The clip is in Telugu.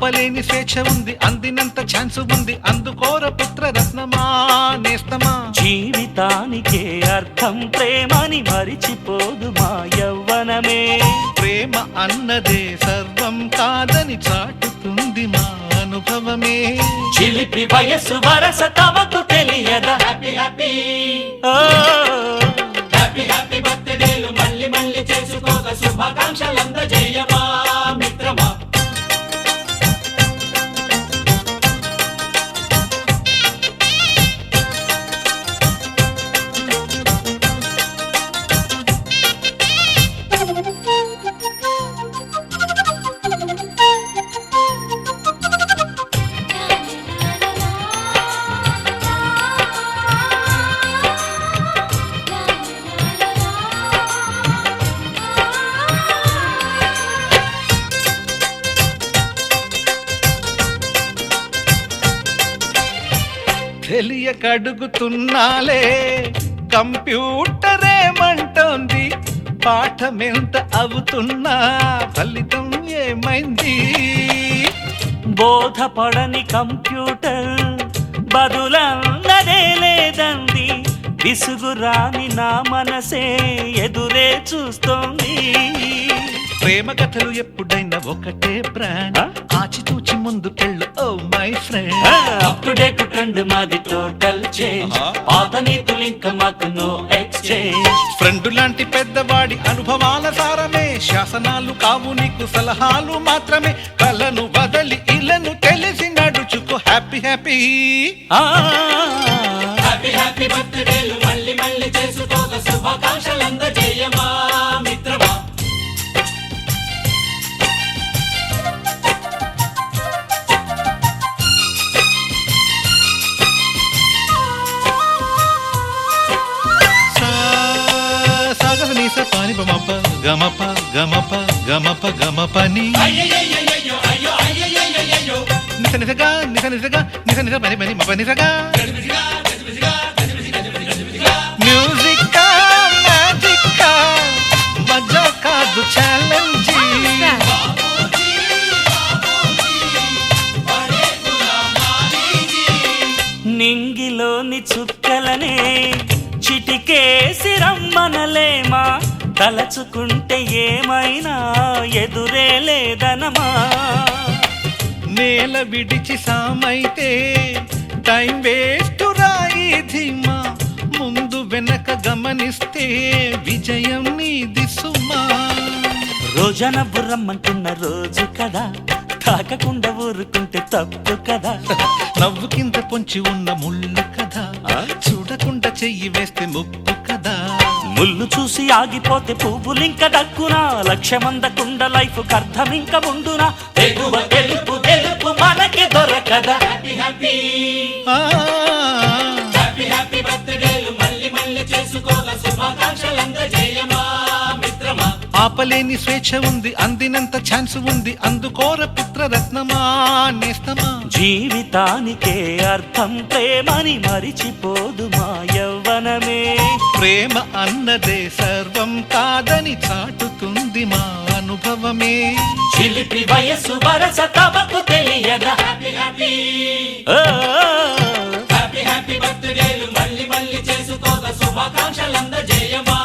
ఆపలేని స్వేచ్ఛ ఉంది, అందినంత ఛాన్స్ ఉంది, అందుకోర పుత్ర రత్నమా నేస్తమా. జీవితానికే అర్థం ప్రేమని మరిచిపోదు మా యవ్వనమే. ప్రేమ అన్నదే సర్వం కాదని చాటుతుంది మా అనుభవమే. చిలిపి వయసు వరస తమకు తెలియదా. హ్యాపీ హ్యాపీ హ్యాపీ హ్యాపీ బర్త్డేలు మళ్ళీ మళ్ళీ చేసుకోక శుభాకాంక్షలందజేయమా మిత్రమా. తెలియకడుగుతున్నాలే కంప్యూటరేమంటోంది, పాఠమెంత అవుతున్నా ఫలితం ఏమైంది. బోధపడని కంప్యూటర్ బదులన్నదే లేదంది, విసుగురాని నా మనసే ఎదురే చూస్తోంది. ప్రేమ కథలు ఎప్పుడైనా ఒకటే బ్రాండ్, ఆచితూచి ముందుకెళ్ళు oh my friend. Up to date trend మాది టోటల్ చేంజ్, పాత నీతులు ఇంకా మాకు నో ఎక్స్చేంజ్. ఫ్రెండ్ లాంటి పెద్దవాడి అనుభవాల సారమే, శాసనాలు కావు నీకు సలహాలు మాత్రమే. కలను వదలి ఇలను తెలిసి నడుచుకో హ్యాపీ హ్యాపీ హ్యాపీ హ్యాపీ బర్త్డేలు మళ్ళీ మళ్ళీ చేసుకోక శుభాకాంక్షలందజేయమా మిత్రమా. పాని బమప గమప గమప గమప గమపని నిస నిసగా నిస నిసగా నిస నిస పని పని మప నిసగా. మ్యూజిక్ మ్యాజిక్ మజా కాదు ఛాలెంజ్. నింగిలోని చుక్కలనే చిటికేసి రమ్మనలేమా, తలచుకుంటే ఏమైనా ఎదురే లేదనమా. నేల విడిచి సామైతే టైం వేస్ట్ రాయి ధీమా, ముందు వెనక గమనిస్తే విజయం నీది సుమా. రోజన బుర్రమ్మంటున్న రోజు కదా, తాకకుండా ఊరుకుంటే తప్పు కదా. నవ్వుకింత పొంచి ఉన్న ముళ్ళు కదా, చూడకుండా చెయ్యి వేస్తే ముప్పు కదా. ముళ్ళు చూసి ఆగిపోతే పువ్వులింక దక్కునా, లక్ష్యమందకుండా లైఫ్ అర్థం ఇంక ముందునా. తెగువ తెలుపు తెలుపు మనకి దొరకదా. హ్యాపీ హ్యాపీ హ్యాపీ హ్యాపీ బర్త్డేలు మళ్ళీ మళ్ళీ చేసుకోగా శుభాకాంక్షలందజేయమా మిత్రమా. ఆపలేని స్వేచ్ఛ ఉంది, అందినంత ఛాన్స్ ఉంది, అందుకోర పుత్ర రత్నమా నేస్తమా. జీవితానికే అర్థం ప్రేమని మరిచిపోదు మా యవ్వనమే. ప్రేమ అన్నదే సర్వం కాదని చాటుతుంది మా అనుభవమే. చిలిపి వయసు వరస తమకు తెలియదా. హ్యాపీ హ్యాపీ హ్యాపీ హ్యాపీ బర్త్డేలు మళ్ళీ మళ్ళీ చేసుకోగా శుభాకాంక్షలందజేయమా.